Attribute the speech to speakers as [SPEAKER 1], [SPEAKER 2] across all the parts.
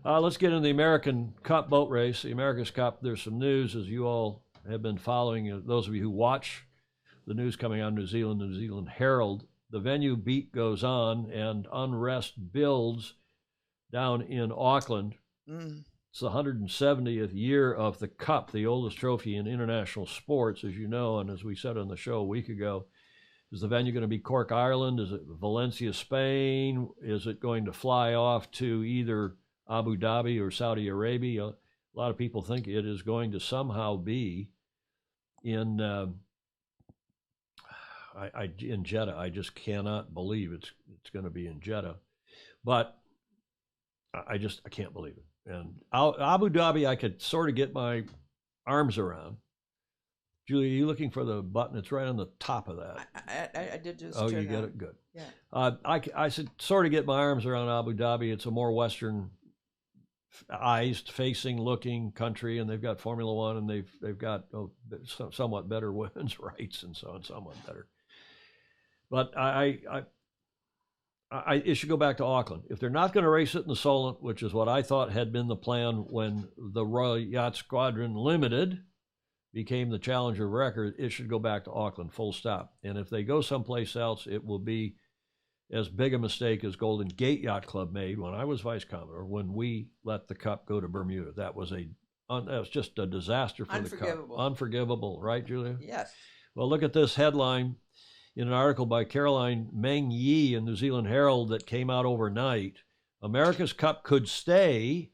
[SPEAKER 1] Let's get into the American Cup boat race, the America's Cup. There's some news, as you all have been following. Those of you who watch the news coming out of New Zealand Herald, the venue beat goes on and unrest builds down in Auckland. It's the 170th year of the Cup, the oldest trophy in international sports, as you know, and as we said on the show a week ago. Is the venue going to be Cork, Ireland? Is it Valencia, Spain? Is it going to fly off to either Abu Dhabi or Saudi Arabia? A lot of people think it is going to somehow be in in Jeddah. I just cannot believe it's going to be in Jeddah, but I can't believe it. And Abu Dhabi, I could sort of get my arms around. Julie, are you looking for the button? It's right on the top of that.
[SPEAKER 2] I did just.
[SPEAKER 1] Oh, you get it? Good.
[SPEAKER 2] Yeah.
[SPEAKER 1] I should sort of get my arms around Abu Dhabi. It's a more Western eyes facing looking country, and they've got Formula One, and they've got somewhat better women's rights and so on, somewhat better. But it should go back to Auckland. If they're not going to race it in the Solent, which is what I thought had been the plan when the Royal Yacht Squadron Limited became the Challenger record, it should go back to Auckland, full stop. And if they go someplace else, it will be as big a mistake as Golden Gate Yacht Club made when I was Vice Commodore, when we let the Cup go to Bermuda. That was just a disaster for the Cup. Unforgivable, right, Julia?
[SPEAKER 2] Yes.
[SPEAKER 1] Well, look at this headline in an article by Caroline Meng Yi in New Zealand Herald that came out overnight. America's Cup could stay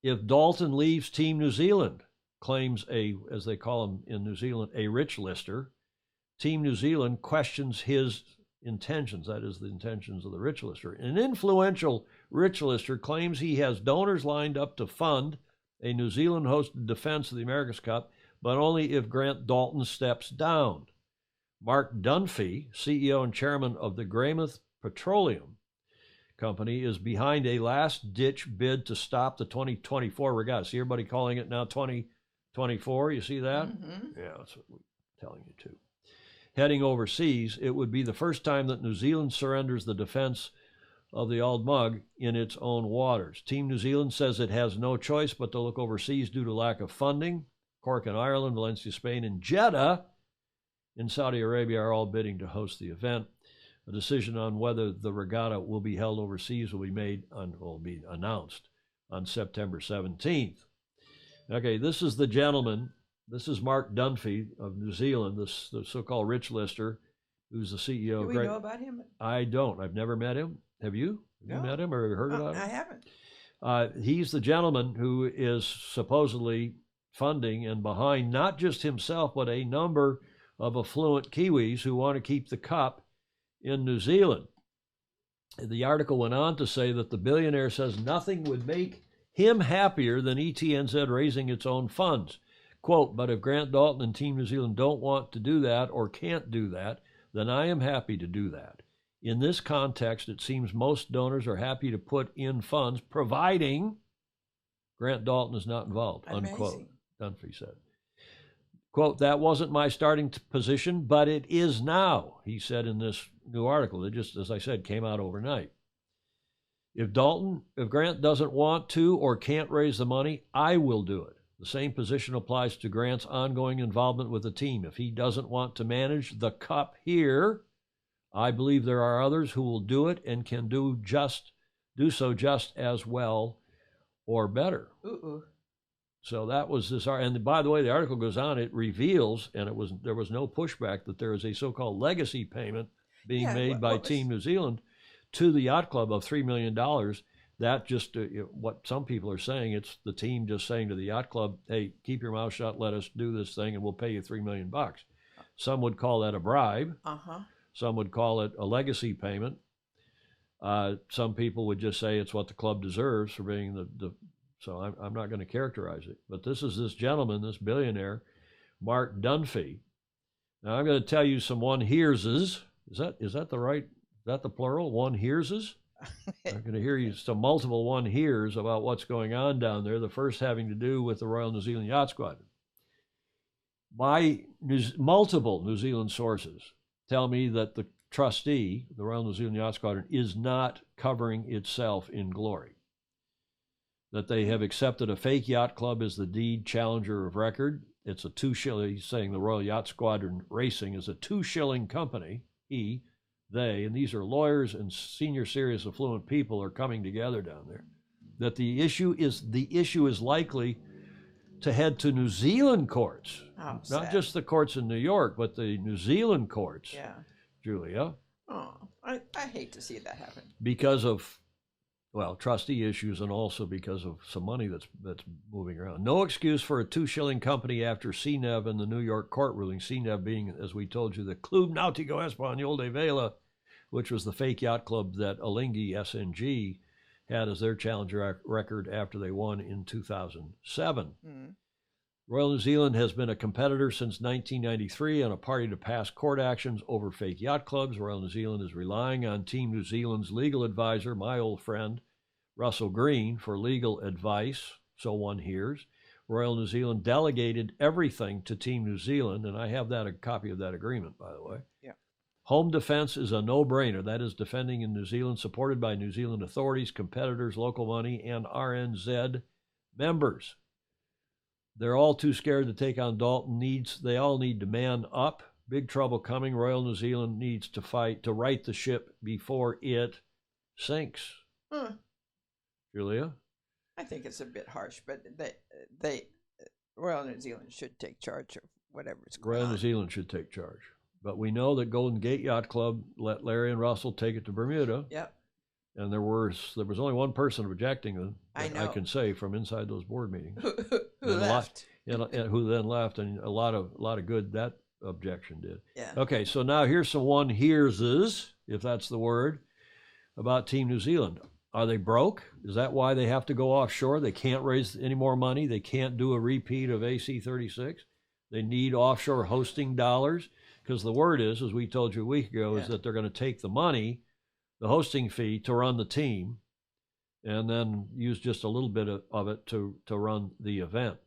[SPEAKER 1] if Dalton leaves Team New Zealand, claims as they call him in New Zealand, a rich lister. Team New Zealand questions his intentions, that is the intentions of the rich lister. An influential rich lister claims he has donors lined up to fund a New Zealand-hosted defense of the America's Cup, but only if Grant Dalton steps down. Mark Dunphy, CEO and chairman of the Greymouth Petroleum Company, is behind a last-ditch bid to stop the 2024 regatta. See everybody calling it now 2024? You see that?
[SPEAKER 2] Mm-hmm.
[SPEAKER 1] Yeah, that's what we're telling you too. Heading overseas, it would be the first time that New Zealand surrenders the defense of the Old Mug in its own waters. Team New Zealand says it has no choice but to look overseas due to lack of funding. Cork in Ireland, Valencia, Spain, and Jeddah in Saudi Arabia are all bidding to host the event. A decision on whether the regatta will be held overseas will be announced on September 17th. Okay, this is the gentleman. This is Mark Dunphy of New Zealand, the so-called rich lister, who's the CEO
[SPEAKER 2] of. Do we know about him?
[SPEAKER 1] I don't. I've never met him. Have you?
[SPEAKER 2] No.
[SPEAKER 1] Have you met him or heard about him?
[SPEAKER 2] I haven't.
[SPEAKER 1] He's the gentleman who is supposedly funding and behind not just himself, but a number of affluent Kiwis who want to keep the Cup in New Zealand. The article went on to say that the billionaire says nothing would make him happier than ETNZ raising its own funds. Quote, but if Grant Dalton and Team New Zealand don't want to do that or can't do that, then I am happy to do that. In this context, it seems most donors are happy to put in funds, providing Grant Dalton is not involved, unquote, Dunphy said. Quote, that wasn't my starting position, but it is now, he said in this new article that just, as I said, came out overnight. If Grant doesn't want to or can't raise the money, I will do it. The same position applies to Grant's ongoing involvement with the team. If he doesn't want to manage the Cup here, I believe there are others who will do it and can do so just as well or better. So that was this, and by the way, the article goes on. It reveals, and there was no pushback, that there is a so-called legacy payment being made by Team New Zealand to the yacht club of $3 million. That just what some people are saying. It's the team just saying to the yacht club, "Hey, keep your mouth shut. Let us do this thing, and we'll pay you $3 million." Some would call that a bribe. Some would call it a legacy payment. Some people would just say it's what the club deserves for being the. So I'm not going to characterize it. But this is this gentleman, this billionaire, Mark Dunphy. Now I'm going to tell you some one-hearses. Is that the right? Is that the plural? One-hearses? I'm going to hear you some multiple one-hears about what's going on down there. The first having to do with the Royal New Zealand Yacht Squadron. Multiple New Zealand sources tell me that the trustee, the Royal New Zealand Yacht Squadron, is not covering itself in glory. that they have accepted a fake yacht club as the deed challenger of record. It's a 2 shilling, he's saying the Royal Yacht Squadron Racing is a 2 shilling company. They, and these are lawyers and senior serious affluent people are coming together down there. That the issue is likely to head to New Zealand courts.
[SPEAKER 2] Oh,
[SPEAKER 1] Not
[SPEAKER 2] sad.
[SPEAKER 1] just the courts in New York, but the New Zealand courts.
[SPEAKER 2] Yeah.
[SPEAKER 1] Julia.
[SPEAKER 2] Oh, I hate to see that happen.
[SPEAKER 1] Because of, well, trustee issues and also because of some money that's moving around. No excuse for a 2 shilling company after CNEV and the New York court ruling. CNEV being, as we told you, the Club Nautico Español de Vela, which was the fake yacht club that Alinghi SNG had as their challenger record after they won in 2007. Royal New Zealand has been a competitor since 1993 and a party to past court actions over fake yacht clubs. Royal New Zealand is relying on Team New Zealand's legal advisor, my old friend, Russell Green, for legal advice, so one hears. Royal New Zealand delegated everything to Team New Zealand, and I have a copy of that agreement, by the way.
[SPEAKER 2] Yeah.
[SPEAKER 1] Home defense is a no-brainer. That is defending in New Zealand, supported by New Zealand authorities, competitors, local money, and RNZ members. They're all too scared to take on Dalton. They all need to man up. Big trouble coming. Royal New Zealand needs to fight to right the ship before it sinks. Julia?
[SPEAKER 2] I think it's a bit harsh, but they Royal New Zealand should take charge of whatever's going
[SPEAKER 1] Royal
[SPEAKER 2] on.
[SPEAKER 1] New Zealand should take charge. But we know that Golden Gate Yacht Club let Larry and Russell take it to Bermuda.
[SPEAKER 2] Yep.
[SPEAKER 1] And there was only one person objecting them,
[SPEAKER 2] I know.
[SPEAKER 1] I can say, from inside those board meetings.
[SPEAKER 2] Who left?
[SPEAKER 1] Who then left, and a lot of good that objection did.
[SPEAKER 2] Yeah.
[SPEAKER 1] Okay, so now here's some one here's, if that's the word, about Team New Zealand. Are they broke? Is that why they have to go offshore? They can't raise any more money. They can't do a repeat of AC-36. They need offshore hosting dollars, because the word is, as we told you a week ago, is that they're going to take the money, the hosting fee, to run the team, and then use just a little bit of it to run the event.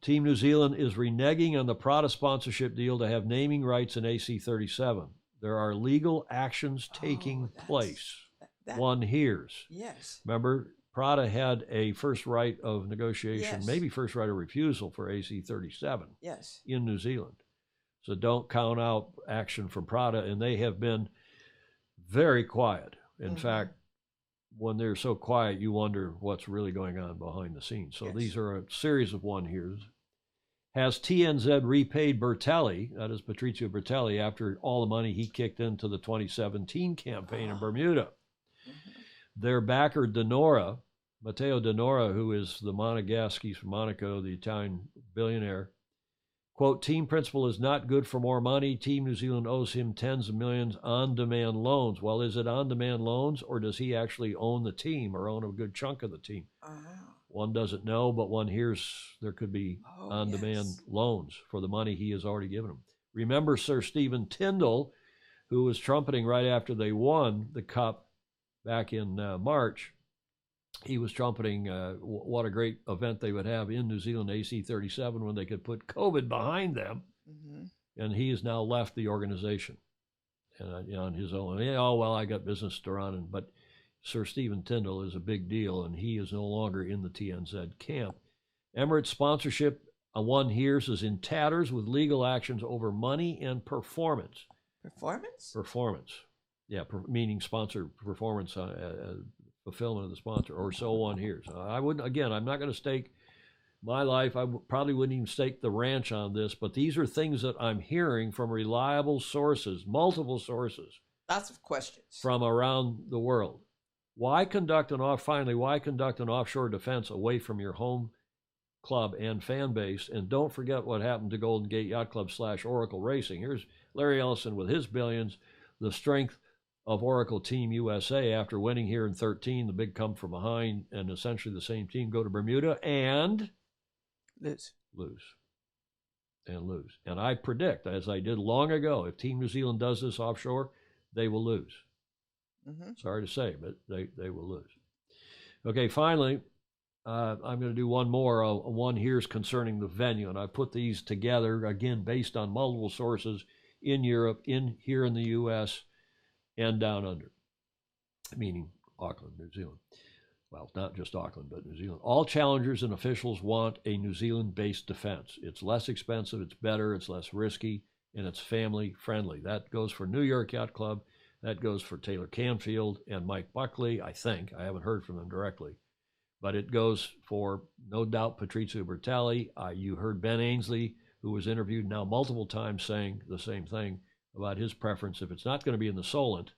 [SPEAKER 1] Team New Zealand is reneging on the Prada sponsorship deal to have naming rights in AC-37. There are legal actions taking place. One hears.
[SPEAKER 2] Yes.
[SPEAKER 1] Remember, Prada had a first right of negotiation,
[SPEAKER 2] Yes.
[SPEAKER 1] maybe first right of refusal for AC-37
[SPEAKER 2] Yes.
[SPEAKER 1] in New Zealand. So don't count out action from Prada, and they have been very quiet. In fact, when they're so quiet, you wonder what's really going on behind the scenes. So these are a series of one here's. Has TNZ repaid Bertelli, that is Patrizio Bertelli, after all the money he kicked into the 2017 campaign in Bermuda? Their backer, Denora, Matteo Denora, who is the Monegaskis from Monaco, the Italian billionaire, quote, team principal is not good for more money. Team New Zealand owes him tens of millions on-demand loans. Well, is it on-demand loans, or does he actually own the team or own a good chunk of the team? One doesn't know, but one hears there could be on-demand loans for the money he has already given him. Remember Sir Stephen Tyndall, who was trumpeting right after they won the Cup back in March. He was trumpeting what a great event they would have in New Zealand AC-37 when they could put COVID behind them. And he has now left the organization and on his own. Oh, well, I got business to run. But Sir Stephen Tyndall is a big deal, and he is no longer in the TNZ camp. Emirates sponsorship, one hears, is in tatters with legal actions over money and performance. Performance. Yeah, meaning sponsor performance, fulfillment of the sponsor, or so one hears. I wouldn't, again, I'm not going to stake my life. I probably wouldn't even stake the ranch on this, but these are things that I'm hearing from reliable sources, multiple sources.
[SPEAKER 2] Lots of questions. From
[SPEAKER 1] around the world. Why conduct an offshore defense away from your home club and fan base? And don't forget what happened to Golden Gate Yacht Club / Oracle Racing. Here's Larry Ellison with his billions, the strength of Oracle Team USA after winning here in 13, the big come from behind, and essentially the same team go to Bermuda and
[SPEAKER 2] lose.
[SPEAKER 1] And I predict, as I did long ago, if Team New Zealand does this offshore, they will lose. Sorry to say, but they will lose. Okay, finally, I'm going to do one more. One here's concerning the venue, and I put these together, again, based on multiple sources in Europe, here in the U.S., and down under, meaning Auckland, New Zealand. well, not just Auckland, but New Zealand. All challengers and officials want a New Zealand-based defense. It's less expensive, it's better, it's less risky, and it's family-friendly. That goes for New York Yacht Club. That goes for Taylor Canfield and Mike Buckley, I think. I haven't heard from them directly. But it goes for, no doubt, Patrizio Bertelli. You heard Ben Ainsley, who was interviewed now multiple times, saying the same thing about his preference. If it's not going to be in the Solent,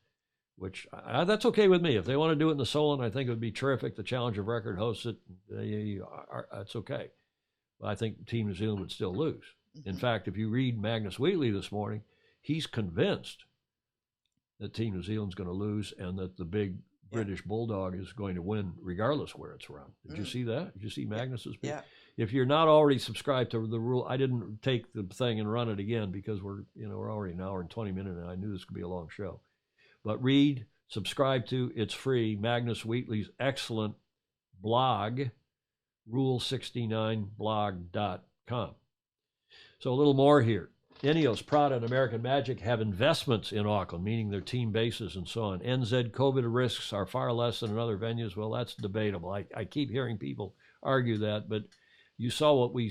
[SPEAKER 1] which that's okay with me. If they want to do it in the Solent, I think it would be terrific. The Challenge of Record hosts it. That's okay. But I think Team New Zealand would still lose. In fact, if you read Magnus Wheatley this morning, he's convinced that Team New Zealand's going to lose and that the big British Bulldog is going to win regardless where it's run. Did you see that? Did you see Magnus's?
[SPEAKER 2] Yeah.
[SPEAKER 1] If you're not already subscribed to the rule, I didn't take the thing and run it again because we're already an hour and 20 minutes and I knew this could be a long show. But read, subscribe to, it's free, Magnus Wheatley's excellent blog, rule69blog.com. So a little more here. Ineos, Prada, and American Magic have investments in Auckland, meaning their team bases and so on. NZ COVID risks are far less than in other venues. Well, that's debatable. I keep hearing people argue that, but you saw what we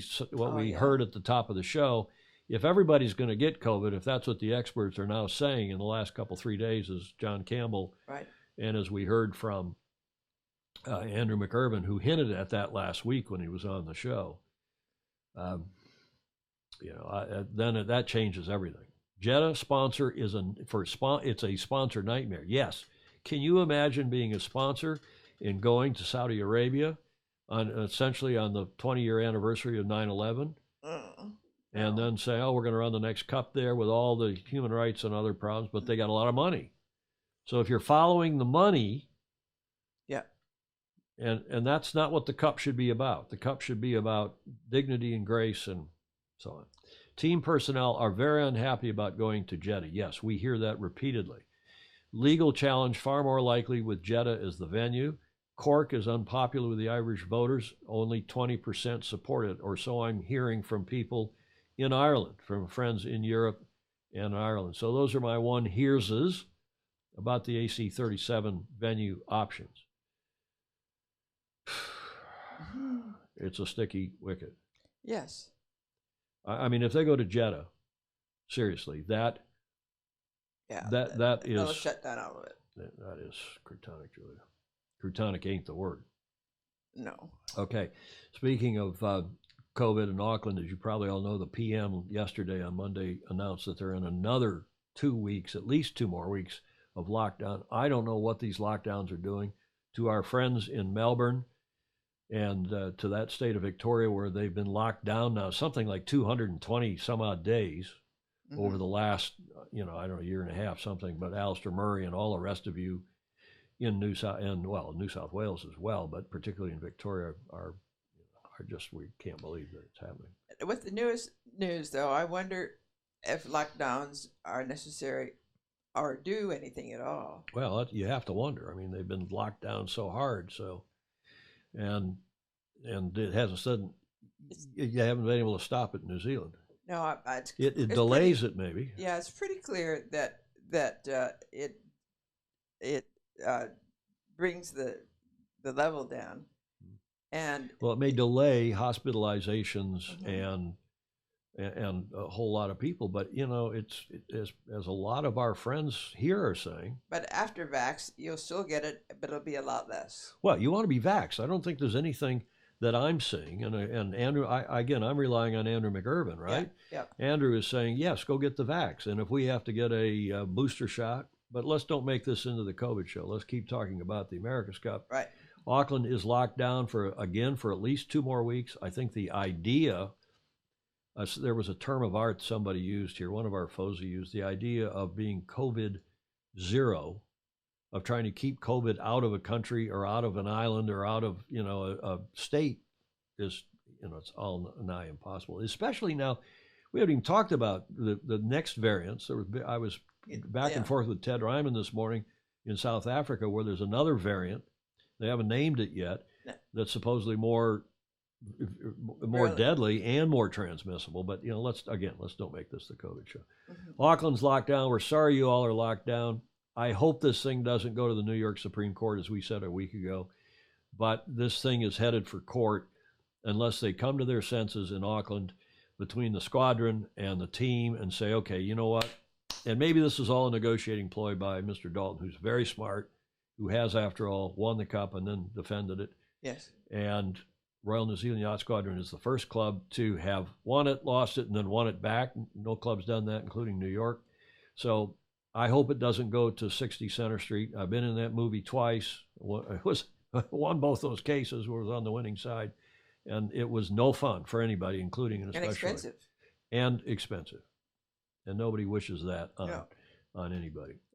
[SPEAKER 1] heard at the top of the show. If everybody's going to get COVID, if that's what the experts are now saying in the last 3 days, as John Campbell,
[SPEAKER 2] right, and
[SPEAKER 1] as we heard from Andrew McIrvin, who hinted at that last week when he was on the show, then that changes everything. Jeddah sponsor it's a sponsor nightmare. Yes. Can you imagine being a sponsor and going to Saudi Arabia essentially on the 20-year anniversary of 9/11? And then say, we're going to run the next cup there with all the human rights and other problems, but they got a lot of money. So if you're following the money,
[SPEAKER 2] yeah,
[SPEAKER 1] and that's not what the cup should be about. The cup should be about dignity and grace and so on. Team personnel are very unhappy about going to Jeddah. Yes, we hear that repeatedly. Legal challenge far more likely with Jeddah as the venue. Cork is unpopular with the Irish voters. Only 20% support it, or so I'm hearing from people in Ireland, from friends in Europe and Ireland. So those are my one here's about the AC37 venue options. It's a sticky wicket.
[SPEAKER 2] Yes.
[SPEAKER 1] I mean, if they go to Jeddah, seriously, that is
[SPEAKER 2] shut down all of it.
[SPEAKER 1] That is Crutonic, Julia. Crutonic ain't the word.
[SPEAKER 2] No.
[SPEAKER 1] Okay. Speaking of COVID in Auckland, as you probably all know, the PM yesterday on Monday announced that they're in another 2 weeks, at least 2 more weeks of lockdown. I don't know what these lockdowns are doing to our friends in Melbourne and to that state of Victoria where they've been locked down now something like 220 some odd days over the last, I don't know, year and a half, something. But Alistair Murray and all the rest of you in New South Wales as well, but particularly in Victoria are just, we can't believe that it's happening.
[SPEAKER 2] With the newest news, though, I wonder if lockdowns are necessary or do anything at all.
[SPEAKER 1] Well, you have to wonder. I mean, they've been locked down so hard, and it hasn't said you haven't been able to stop it in New Zealand.
[SPEAKER 2] No,
[SPEAKER 1] it delays it maybe.
[SPEAKER 2] Yeah, it's pretty clear that it brings the level down. And
[SPEAKER 1] well, it may delay hospitalizations and a whole lot of people, but it's as a lot of our friends here are saying. But
[SPEAKER 2] after vax, you'll still get it, but it'll be a lot less.
[SPEAKER 1] Well, you want to be vaxxed. I don't think there's anything that I'm seeing, and Andrew, I'm relying on Andrew McIrvin, right?
[SPEAKER 2] Yeah.
[SPEAKER 1] Andrew is saying yes, go get the vax, and if we have to get a booster shot, but let's don't make this into the COVID show. Let's keep talking about the America's Cup.
[SPEAKER 2] Right.
[SPEAKER 1] Auckland is locked down for at least 2 more weeks. I think the idea, there was a term of art somebody used here, one of our FOSA used, the idea of being COVID zero, of trying to keep COVID out of a country or out of an island or out of, a state is, it's all nigh impossible. Especially now, we haven't even talked about the next variants. I was back and forth with Ted Ryman this morning in South Africa, where there's another variant. They haven't named it yet. That's supposedly more deadly and more transmissible. But let's don't make this the COVID show. Auckland's locked down. We're sorry you all are locked down. I hope this thing doesn't go to the New York Supreme Court, as we said a week ago. but this thing is headed for court unless they come to their senses in Auckland between the squadron and the team and say, okay, you know what? And maybe this is all a negotiating ploy by Mr. Dalton, who's very smart, who has, after all, won the cup and then defended it.
[SPEAKER 2] Yes.
[SPEAKER 1] And Royal New Zealand Yacht Squadron is the first club to have won it, lost it, and then won it back. No club's done that, including New York. So I hope it doesn't go to 60 Center Street. I've been in that movie twice. It was won both those cases. Was on the winning side, and it was no fun for anybody, including and especially
[SPEAKER 2] expensive.
[SPEAKER 1] And expensive, and nobody wishes that on anybody.